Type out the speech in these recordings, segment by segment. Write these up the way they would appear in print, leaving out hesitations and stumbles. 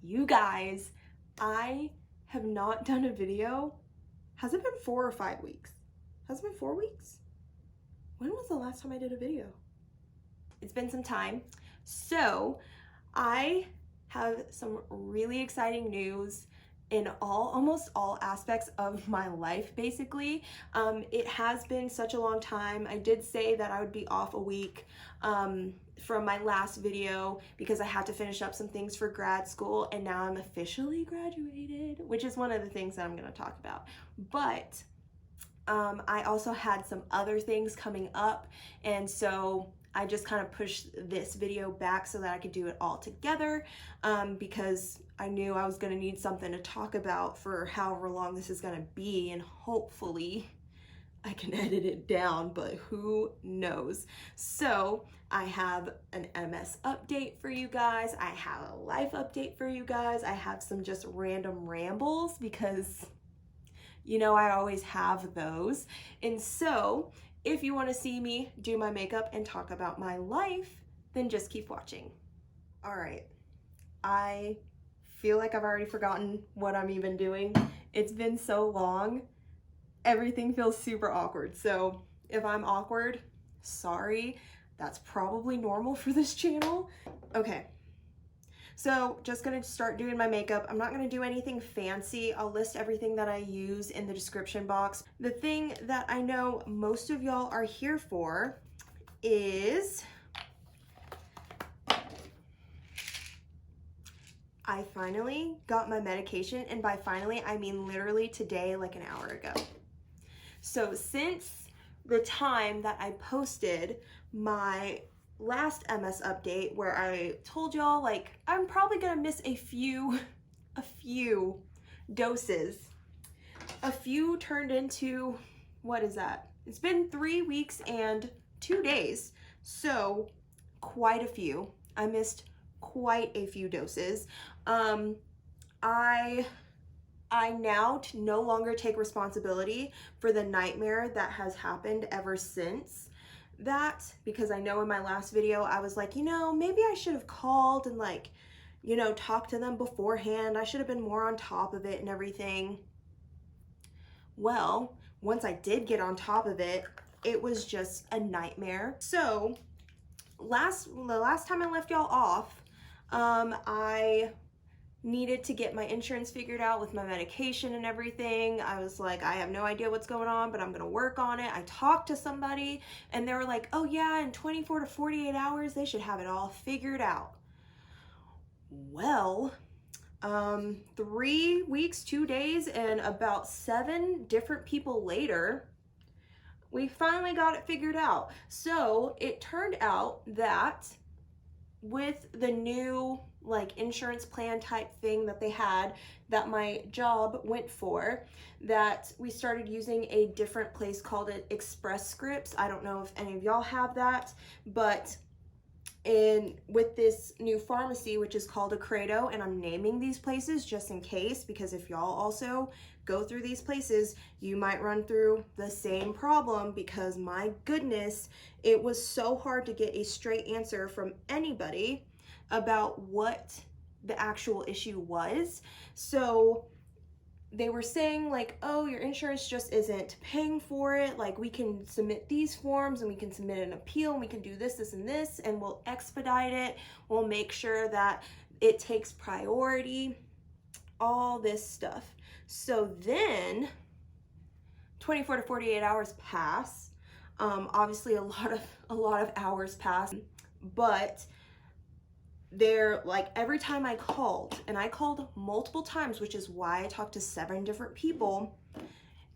You guys, I have not done a video. Has it been 4 or 5 weeks? Has it been 4 weeks? When was the last time I did a video? It's been some time. So I have some really exciting news in almost all aspects of my life, basically. It has been such a long time. I did say that I would be off a week from my last video because I had to finish up some things for grad school, and now I'm officially graduated, which is one of the things that I'm gonna talk about. But I also had some other things coming up, and so I just kind of pushed this video back so that I could do it all together because I knew I was going to need something to talk about for however long this is going to be, and hopefully I can edit it down, but who knows. So I have an MS update for you guys. I have a life update for you guys. I have some just random rambles because, you know, I always have those. And so if you want to see me do my makeup and talk about my life, then just keep watching. All right, I feel like I've already forgotten what I'm even doing. It's been so long. Everything feels super awkward. So if I'm awkward, sorry. That's probably normal for this channel. Okay. So just gonna start doing my makeup. I'm not gonna do anything fancy. I'll list everything that I use in the description box. The thing that I know most of y'all are here for is I finally got my medication, and by finally, I mean literally today, like an hour ago. So since the time that I posted my last MS update where I told y'all like I'm probably gonna miss a few doses. A few turned into, what is that? It's been 3 weeks and 2 days, so quite a few. I missed quite a few doses. I now no longer take responsibility for the nightmare that has happened ever since that, because I know in my last video I was like, you know, maybe I should have called and like, you know, talked to them beforehand. I should have been more on top of it and everything. Well, once I did get on top of it, it was just a nightmare. So the last time I left y'all off, I needed to get my insurance figured out with my medication and everything. I was like, I have no idea what's going on, but I'm gonna work on it. I talked to somebody and they were like, oh yeah, in 24 to 48 hours, they should have it all figured out. Well, 3 weeks, 2 days, and about 7 different people later, we finally got it figured out. So it turned out that with the new like insurance plan type thing that they had that my job went for, that we started using a different place called Express Scripts. I don't know if any of y'all have that, but with this new pharmacy, which is called Credo, and I'm naming these places just in case, because if y'all also go through these places, you might run through the same problem, because my goodness, it was so hard to get a straight answer from anybody about what the actual issue was. So they were saying like, oh, your insurance just isn't paying for it. Like, we can submit these forms and we can submit an appeal and we can do this, this, and this, and we'll expedite it. We'll make sure that it takes priority, all this stuff. So then 24 to 48 hours pass. Obviously a lot of hours pass, but they're like, every time I called, and I called multiple times, which is why I talked to 7 different people.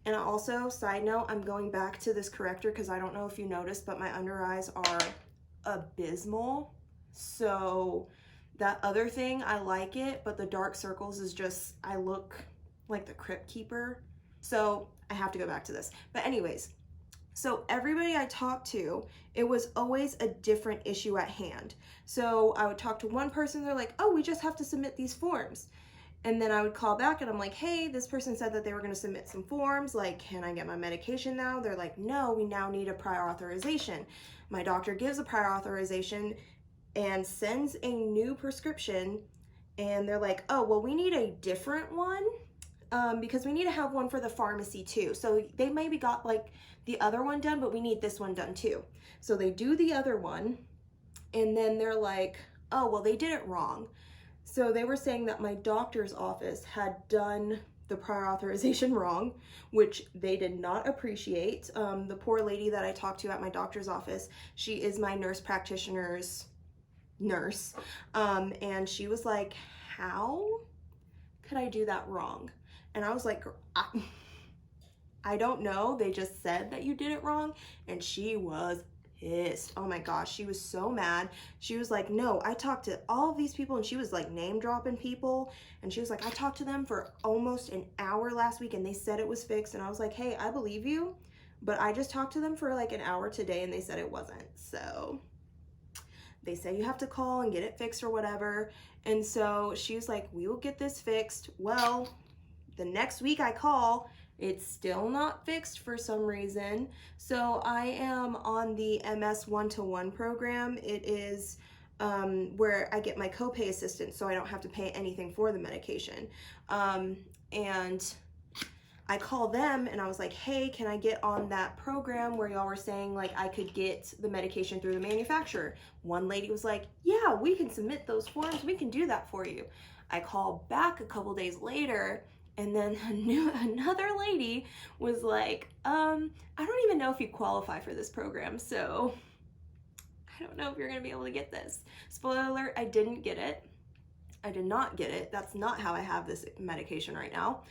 And I also, side note, I'm going back to this corrector because I don't know if you noticed, but my under eyes are abysmal. So that other thing, I like it, but the dark circles is just, I look like the Crypt Keeper. So I have to go back to this. But anyways, so everybody I talked to, it was always a different issue at hand. So I would talk to one person, they're like, oh, we just have to submit these forms. And then I would call back and I'm like, hey, this person said that they were gonna submit some forms. Like, can I get my medication now? They're like, no, we now need a prior authorization. My doctor gives a prior authorization and sends a new prescription and they're like, oh, well, we need a different one because we need to have one for the pharmacy too. So they maybe got like the other one done, but we need this one done too. So they do the other one, and then they're like, oh, well, they did it wrong. So they were saying that my doctor's office had done the prior authorization wrong, which they did not appreciate. The poor lady that I talked to at my doctor's office, she is my nurse practitioner's nurse, and she was like, how could I do that wrong? And I was like, I don't know, they just said that you did it wrong. And she was pissed. Oh my gosh, she was so mad. She was like, no, I talked to all of these people, and she was like name dropping people, and she was like, I talked to them for almost an hour last week and they said it was fixed. And I was like, hey, I believe you, but I just talked to them for like an hour today and they said it wasn't. So they say you have to call and get it fixed or whatever. And so she was like, we will get this fixed. Well, the next week I call, it's still not fixed for some reason. So I am on the MS 1-to-1 program. It is where I get my copay assistance, so I don't have to pay anything for the medication. And I call them and I was like, hey, can I get on that program where y'all were saying like I could get the medication through the manufacturer? One lady was like, yeah, we can submit those forms. We can do that for you. I called back a couple days later, and then another lady was like, I don't even know if you qualify for this program, so I don't know if you're gonna be able to get this. Spoiler alert, I didn't get it. I did not get it. That's not how I have this medication right now.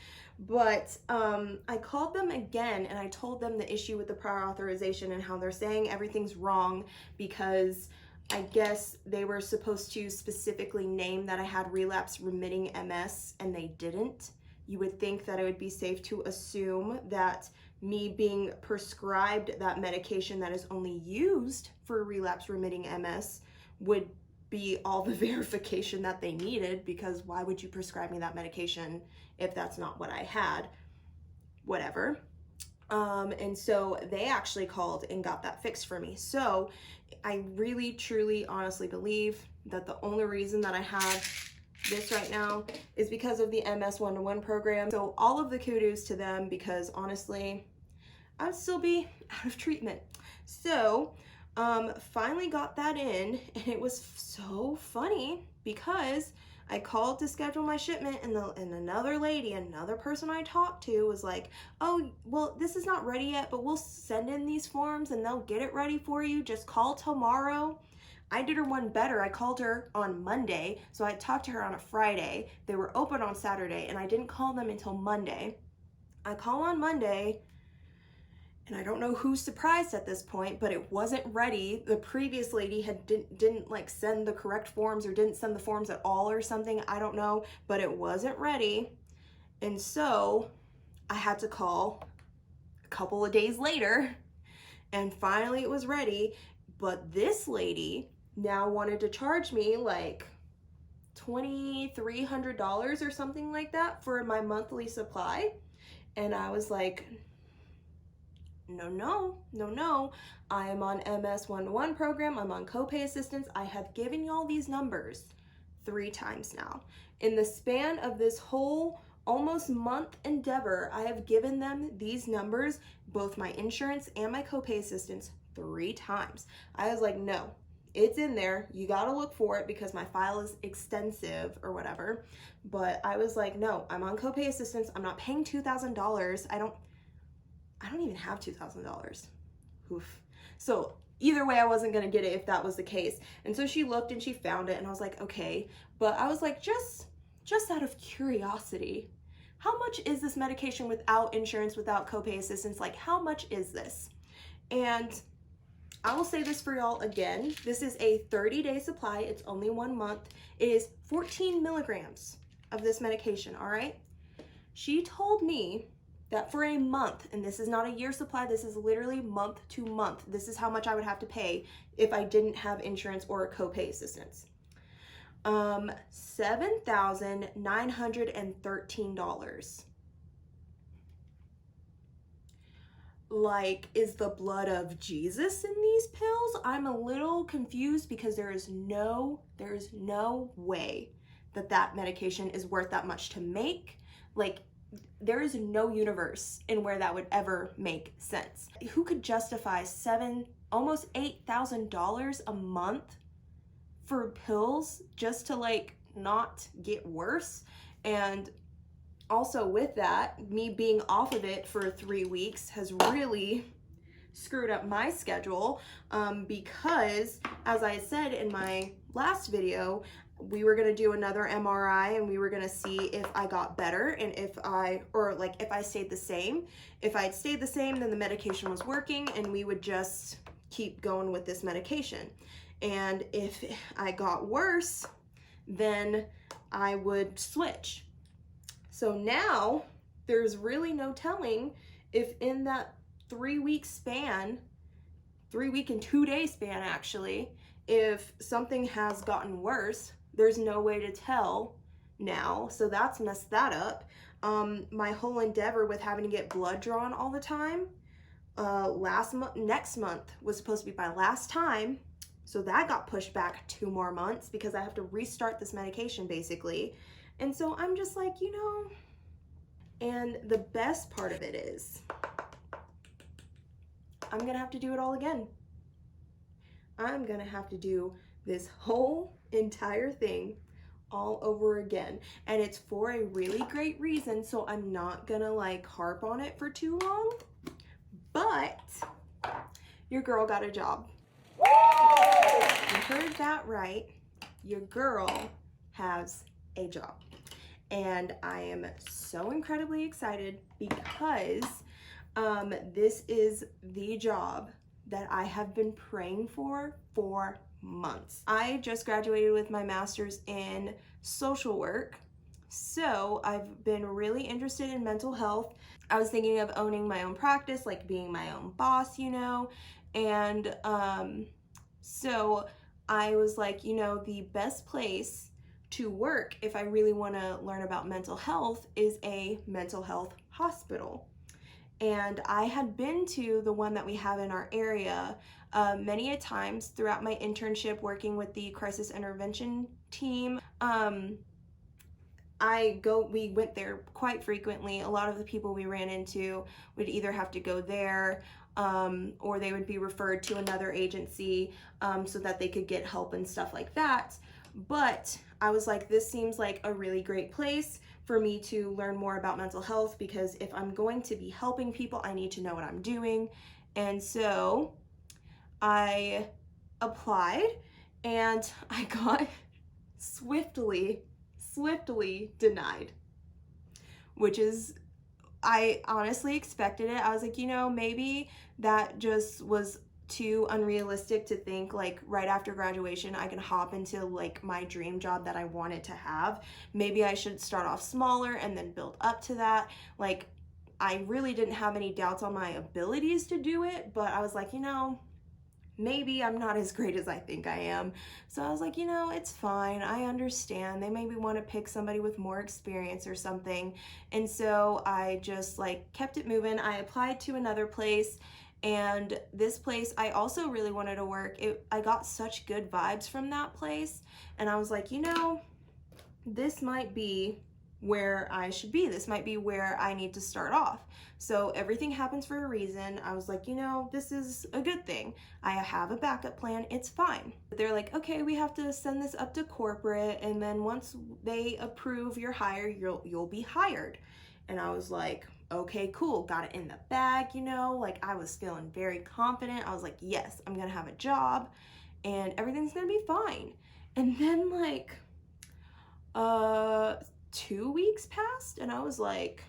But I called them again and I told them the issue with the prior authorization and how they're saying everything's wrong because I guess they were supposed to specifically name that I had relapse remitting MS and they didn't. You would think that it would be safe to assume that me being prescribed that medication that is only used for relapse remitting MS would be all the verification that they needed, because why would you prescribe me that medication if that's not what I had? Whatever. And so they actually called and got that fixed for me. So I really, truly, honestly believe that the only reason that I have this right now is because of the MS 1-to-1 program. So all of the kudos to them, because honestly, I'd still be out of treatment. So finally got that in, and it was so funny because I called to schedule my shipment, and another lady, another person I talked to was like, oh, well, this is not ready yet, but we'll send in these forms and they'll get it ready for you. Just call tomorrow. I did her one better. I called her on Monday, so I talked to her on a Friday. They were open on Saturday, and I didn't call them until Monday. I call on Monday, and I don't know who's surprised at this point, but it wasn't ready. The previous lady didn't like send the correct forms or didn't send the forms at all or something. I don't know, but it wasn't ready. And so I had to call a couple of days later, and finally it was ready. But this lady now wanted to charge me like $2,300 or something like that for my monthly supply. And I was like, no, I am on MS 1-to-1 program. I'm on copay assistance. I have given y'all these numbers 3 times now. In the span of this whole almost month endeavor, I have given them these numbers, both my insurance and my copay assistance, 3 times. I was like, no, it's in there. You gotta look for it because my file is extensive or whatever. But I was like, no, I'm on copay assistance. I'm not paying $2,000. I don't even have $2,000. Oof. So either way, I wasn't gonna get it if that was the case. And so she looked and she found it, and I was like, okay. But I was like, just out of curiosity, how much is this medication without insurance, without copay assistance? Like, how much is this? And I will say this for y'all again. This is a 30-day supply. It's only 1 month. It is 14 milligrams of this medication, all right? She told me that for a month, and this is not a year supply, this is literally month to month. This is how much I would have to pay if I didn't have insurance or copay assistance. $7,913. Like, is the blood of Jesus in these pills? I'm a little confused because there is no way that that medication is worth that much to make. Like, there is no universe in where that would ever make sense. Who could justify almost $8,000 a month for pills just to like not get worse? And also with that, me being off of it for 3 weeks has really screwed up my schedule, because as I said in my last video, we were gonna do another MRI and we were gonna see if I got better and if I stayed the same. If I'd stayed the same, then the medication was working and we would just keep going with this medication. And if I got worse, then I would switch. So now there's really no telling if in that 3 week span, 3 week and 2 day span actually, if something has gotten worse. There's no way to tell now, so that's messed that up. My whole endeavor with having to get blood drawn all the time, next month was supposed to be my last time, so that got pushed back 2 more months because I have to restart this medication basically. And so I'm just like, you know, and the best part of it is I'm gonna have to do it all again. I'm gonna have to do this whole entire thing all over again, and it's for a really great reason, so I'm not gonna like harp on it for too long, but your girl got a job. You heard that right, your girl has a job, and I am so incredibly excited because this is the job that I have been praying for months. I just graduated with my master's in social work, so I've been really interested in mental health. I was thinking of owning my own practice, like being my own boss, you know, and so I was like, you know, the best place to work if I really want to learn about mental health is a mental health hospital. And I had been to the one that we have in our area many a times throughout my internship working with the crisis intervention team. We went there quite frequently. A lot of the people we ran into would either have to go there or they would be referred to another agency so that they could get help and stuff like that. But I was like, this seems like a really great place for me to learn more about mental health, because if I'm going to be helping people, I need to know what I'm doing. And so I applied and I got swiftly denied, which is, I honestly expected it. I was like, you know, maybe that just was too unrealistic to think like right after graduation I can hop into like my dream job that I wanted to have. Maybe I should start off smaller and then build up to that. Like, I really didn't have any doubts on my abilities to do it, but I was like, you know, maybe I'm not as great as I think I am. So I was like, you know, it's fine. I understand. They maybe want to pick somebody with more experience or something. And so I just like kept it moving. I applied to another place, and this place I also really wanted to work. I got such good vibes from that place, and I was like, you know, this might be where I should be. This might be where I need to start off. So everything happens for a reason. I was like, you know, this is a good thing. I have a backup plan. It's fine. They're like, okay, we have to send this up to corporate, and then once they approve your hire, you'll be hired. And I was like, okay, cool, got it in the bag, you know, like I was feeling very confident. I was like, yes, I'm gonna have a job and everything's gonna be fine. And then like 2 weeks passed, and I was like,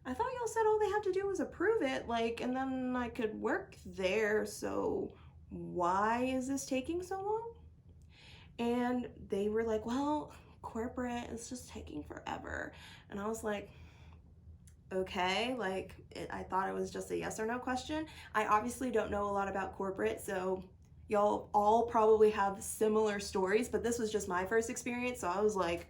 I thought y'all said all they had to do was approve it, like, and then I could work there, so why is this taking so long? And they were like, well, corporate is just taking forever. And I was like, okay, like I thought it was just a yes or no question. I obviously don't know a lot about corporate, so y'all all probably have similar stories, but this was just my first experience, so I was like,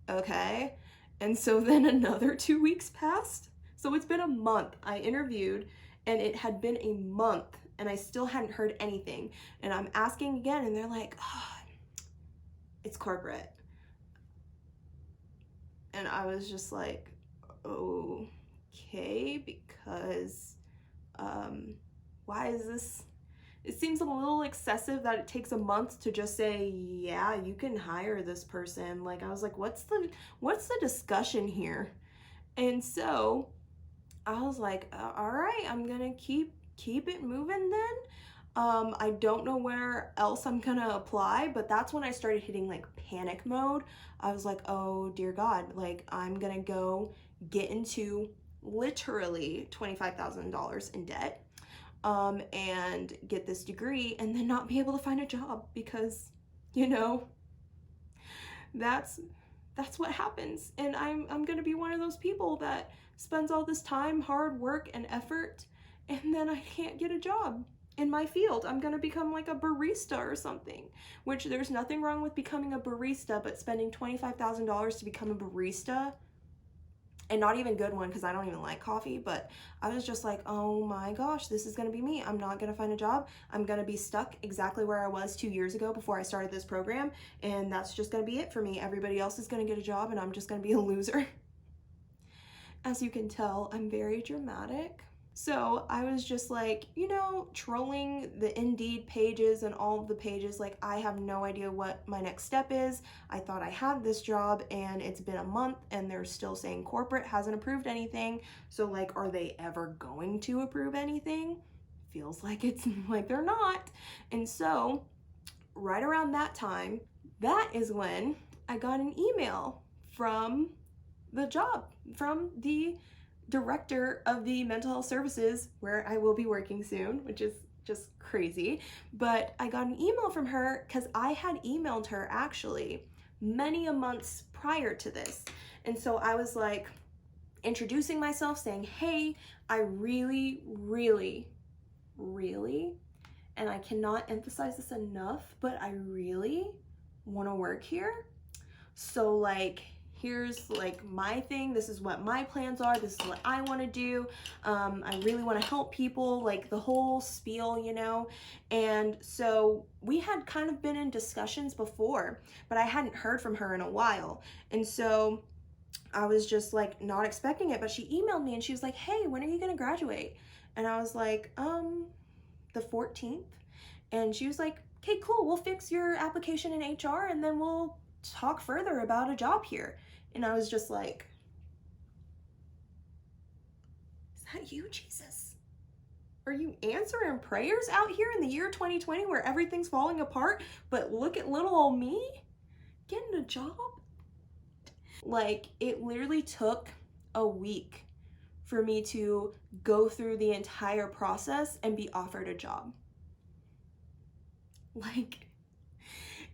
okay. And so then another 2 weeks passed. So it's been a month. I interviewed and it had been a month and I still hadn't heard anything. And I'm asking again and they're like, oh, it's corporate. And I was just like, okay, because why is this? It seems a little excessive that it takes a month to just say, yeah, you can hire this person. Like, I was like, what's the discussion here? And so I was like, all right, I'm gonna keep it moving then. I don't know where else I'm gonna apply, but that's when I started hitting like panic mode. I was like, oh dear God, like I'm gonna go get into literally $25,000 in debt, and get this degree and then not be able to find a job because, you know, that's what happens. And I'm gonna be one of those people that spends all this time, hard work, and effort, and then I can't get a job in my field. I'm gonna become like a barista or something, which there's nothing wrong with becoming a barista, but spending $25,000 to become a barista, and not even good one because I don't even like coffee, but I was just like, oh my gosh, this is gonna be me. I'm not gonna find a job. I'm gonna be stuck exactly where I was 2 years ago before I started this program, and that's just gonna be it for me. Everybody else is gonna get a job and I'm just gonna be a loser. As you can tell, I'm very dramatic. So I was just like, you know, trolling the Indeed pages and all of the pages, like I have no idea what my next step is. I thought I had this job and it's been a month and they're still saying corporate hasn't approved anything. So like, are they ever going to approve anything? Feels like it's like they're not. And so right around that time, that is when I got an email from the job, from the director of the mental health services where I will be working soon, which is just crazy. But I got an email from her because I had emailed her actually many a months prior to this. And so I was like introducing myself saying, hey, I really, and I cannot emphasize this enough, but I really want to work here. So like, here's like my thing, this is what my plans are, this is what I want to do, I really want to help people, like the whole spiel, you know. And so we had kind of been in discussions before, but I hadn't heard from her in a while. And so I was just like not expecting it, but she emailed me and she was like, hey, when are you gonna graduate? And I was like, the 14th. And she was like, okay, cool, we'll fix your application in HR and then we'll talk further about a job here. And I was just like, is that you, Jesus? Are you answering prayers out here in the year 2020 where everything's falling apart, but look at little old me getting a job? Like, it literally took a week for me to go through the entire process and be offered a job. Like,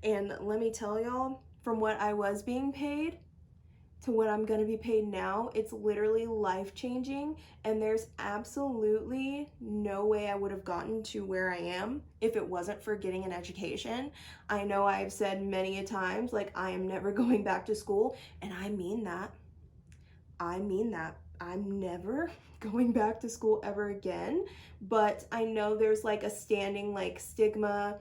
and let me tell y'all, from what I was being paid to what I'm gonna be paid now, it's literally life-changing, and there's absolutely no way I would have gotten to where I am if it wasn't for getting an education. I know I've said many a times, like, I am never going back to school, and I mean that. I'm never going back to school ever again, but I know there's like a standing like stigma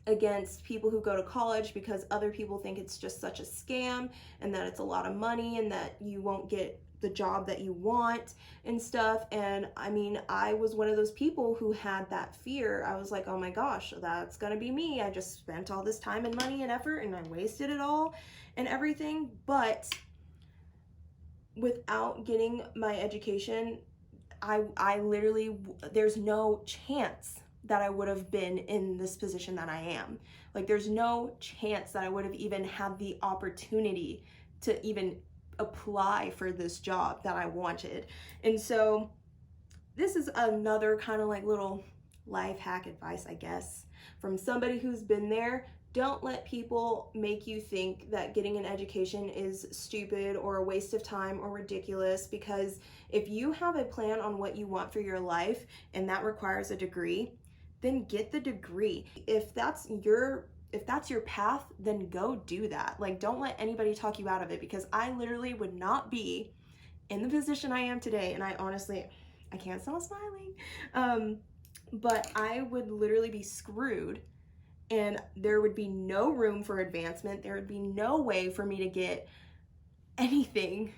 against people who go to college because other people think it's just such a scam and that it's a lot of money and that you won't get the job that you want and stuff. And I mean, I was one of those people who had that fear. I was like, oh my gosh, that's gonna be me. I just spent all this time and money and effort and I wasted it all and everything. But without getting my education, I literally, there's no chance that I would have been in this position that I am. Like, there's no chance that I would have even had the opportunity to even apply for this job that I wanted. And so this is another kind of like little life hack advice, I guess, from somebody who's been there. Don't let people make you think that getting an education is stupid or a waste of time or ridiculous, because if you have a plan on what you want for your life and that requires a degree, then get the degree. If that's your path, then go do that. Like, don't let anybody talk you out of it, because I literally would not be in the position I am today. And I honestly, I can't stop smiling. But I would literally be screwed and there would be no room for advancement. There would be no way for me to get anything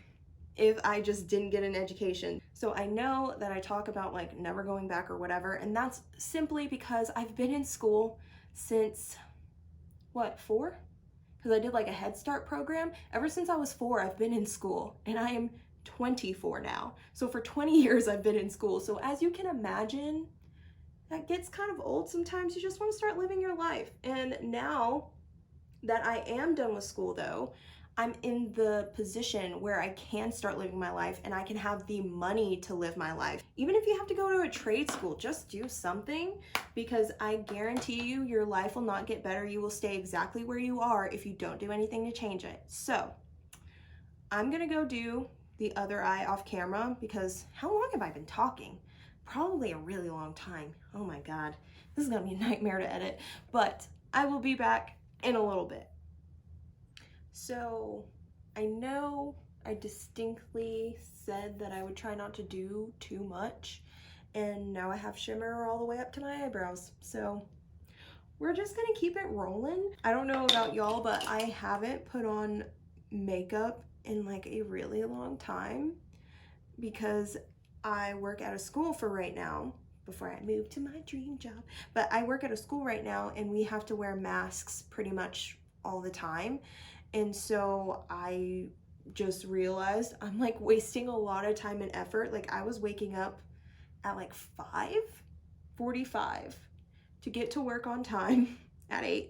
if I just didn't get an education. So I know that I talk about like never going back or whatever, and that's simply because I've been in school since, what, 4? Because I did like a Head Start program. Ever since I was 4, I've been in school, and I am 24 now. So for 20 years I've been in school. So as you can imagine, that gets kind of old sometimes. You just want to start living your life. And now that I am done with school though, I'm in the position where I can start living my life and I can have the money to live my life. Even if you have to go to a trade school, just do something, because I guarantee you your life will not get better. You will stay exactly where you are if you don't do anything to change it. So I'm gonna go do the other eye off camera, because how long have I been talking? Probably a really long time. Oh my God, this is gonna be a nightmare to edit, but I will be back in a little bit. So I know I distinctly said that I would try not to do too much, and now I have shimmer all the way up to my eyebrows. So we're just gonna keep it rolling. I don't know about y'all, but I haven't put on makeup in like a really long time because I work at a school for right now before I move to my dream job. But I work at a school right now and we have to wear masks pretty much all the time. And so I just realized I'm like wasting a lot of time and effort. Like I was waking up at like 5:45 to get to work on time at 8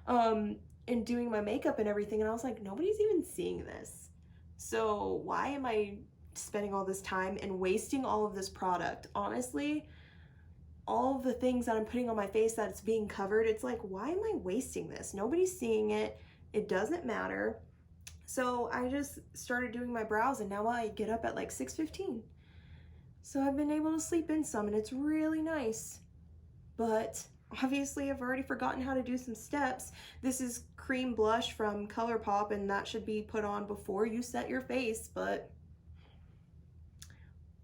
and doing my makeup and everything. And I was like, nobody's even seeing this. So why am I spending all this time and wasting all of this product? Honestly, all of the things that I'm putting on my face that's being covered, it's like, why am I wasting this? Nobody's seeing it. It doesn't matter. So I just started doing my brows, and now I get up at like 6:15. So I've been able to sleep in some, and it's really nice. But obviously I've already forgotten how to do some steps. This is cream blush from Colourpop, and that should be put on before you set your face, but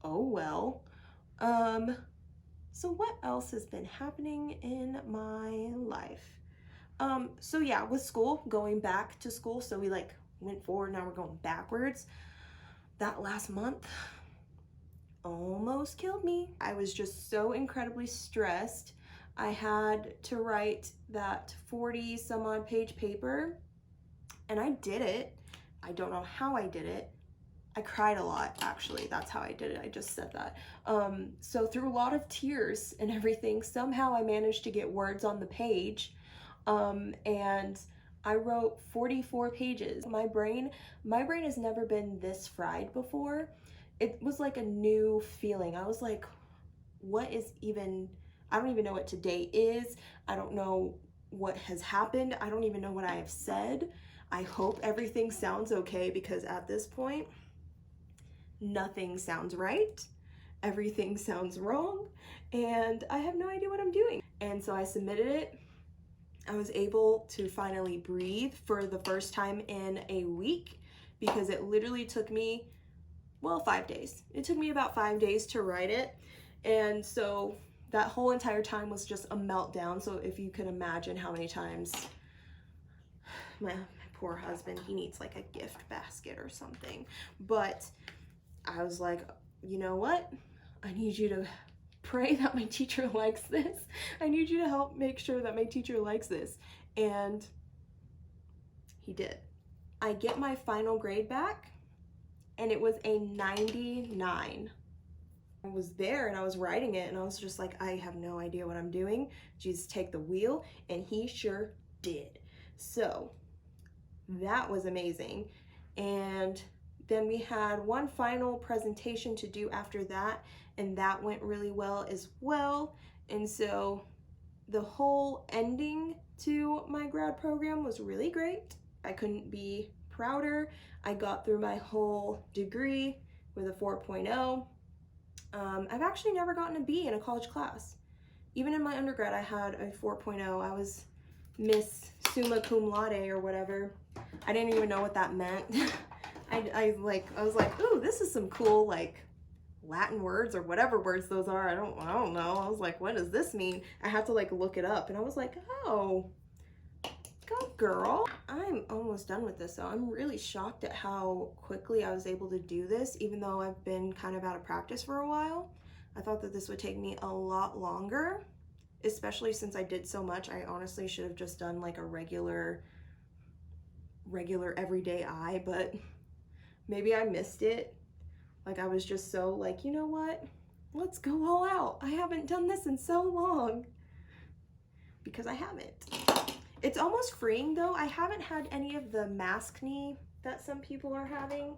oh well. So what else has been happening in my life? So yeah, with school, going back to school, so we like went forward, now we're going backwards. That last month almost killed me. I was just so incredibly stressed. I had to write that 40 some odd page paper, and I did it. I don't know how I did it. I cried a lot, actually. That's how I did it. I just said that. So through a lot of tears and everything, somehow I managed to get words on the page. And I wrote 44 pages. My brain has never been this fried before. It was like a new feeling. I was like, what is even, I don't even know what today is. I don't know what has happened. I don't even know what I have said. I hope everything sounds okay, because at this point, nothing sounds right. Everything sounds wrong, and I have no idea what I'm doing. And so I submitted it. I was able to finally breathe for the first time in a week, because it literally took me, well, 5 days. It took me about 5 days to write it. And so that whole entire time was just a meltdown. So if you could imagine how many times my poor husband, he needs like a gift basket or something. But I was like, you know what? I need you to pray that my teacher likes this. I need you to help make sure that my teacher likes this. And he did. I get my final grade back, and it was a 99. I was there and I was writing it, and I was just like, I have no idea what I'm doing. Jesus, take the wheel. And he sure did. So that was amazing. And then we had one final presentation to do after that, and that went really well as well. And so the whole ending to my grad program was really great. I couldn't be prouder. I got through my whole degree with a 4.0. I've actually never gotten a B in a college class. Even in my undergrad, I had a 4.0. I was Miss Summa Cum Laude or whatever. I didn't even know what that meant. I was like, ooh, this is some cool like Latin words or whatever words those are. I don't know. I was like, what does this mean? I had to like look it up, and I was like, oh, go girl. I'm almost done with this though. I'm really shocked at how quickly I was able to do this, even though I've been kind of out of practice for a while. I thought that this would take me a lot longer, especially since I did so much. I honestly should have just done like a regular everyday eye, but maybe I missed it. Like I was just so like, you know what? Let's go all out. I haven't done this in so long. Because I haven't. It's almost freeing though. I haven't had any of the maskne that some people are having.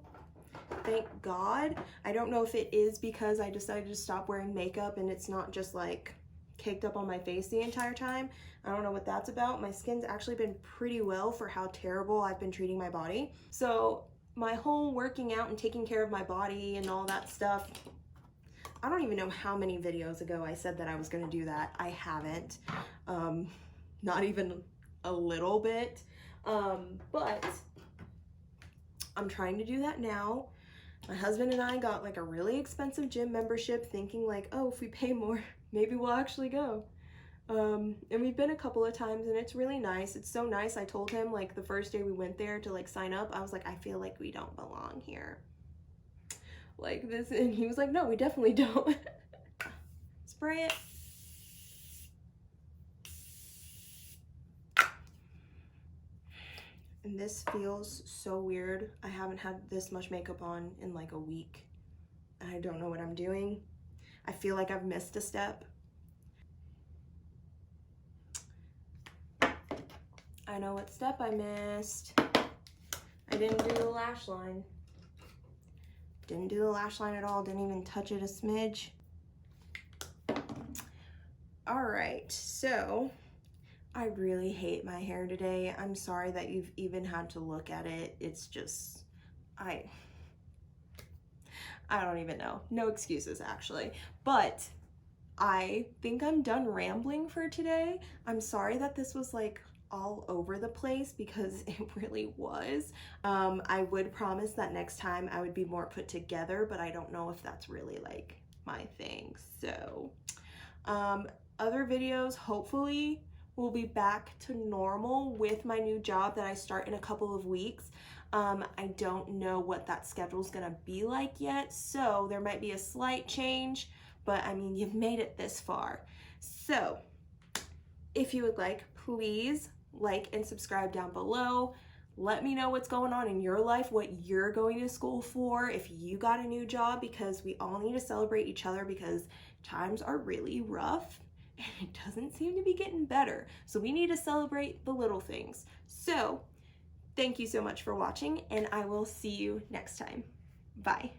Thank God. I don't know if it is because I decided to stop wearing makeup and it's not just like caked up on my face the entire time. I don't know what that's about. My skin's actually been pretty well for how terrible I've been treating my body. So my whole working out and taking care of my body and all that stuff, I don't even know how many videos ago I said that I was going to do that. I haven't. Not even a little bit. But I'm trying to do that now. My husband and I got like a really expensive gym membership, thinking like, oh, if we pay more, maybe we'll actually go. And we've been a couple of times and it's really nice. It's so nice. I told him like the first day we went there to like sign up, I was like, I feel like we don't belong here. Like this, and he was like, no, we definitely don't. Spray it. And this feels so weird. I haven't had this much makeup on in like a week. I don't know what I'm doing. I feel like I've missed a step. I know what step I missed. I didn't do the lash line. Didn't do the lash line at all. Didn't even touch it a smidge. All right, so I really hate my hair today. I'm sorry that you've even had to look at it. It's just, I don't even know. No excuses actually. But I think I'm done rambling for today. I'm sorry that this was like all over the place because it really was. I would promise that next time I would be more put together, but I don't know if that's really like my thing. So other videos hopefully will be back to normal with my new job that I start in a couple of weeks. I don't know what that schedule is gonna be like yet, so there might be a slight change, but I mean, you've made it this far. So if you would like, please like and subscribe down below. Let me know what's going on in your life, what you're going to school for, if you got a new job, because we all need to celebrate each other because times are really rough and it doesn't seem to be getting better. So we need to celebrate the little things. So thank you so much for watching and I will see you next time. Bye.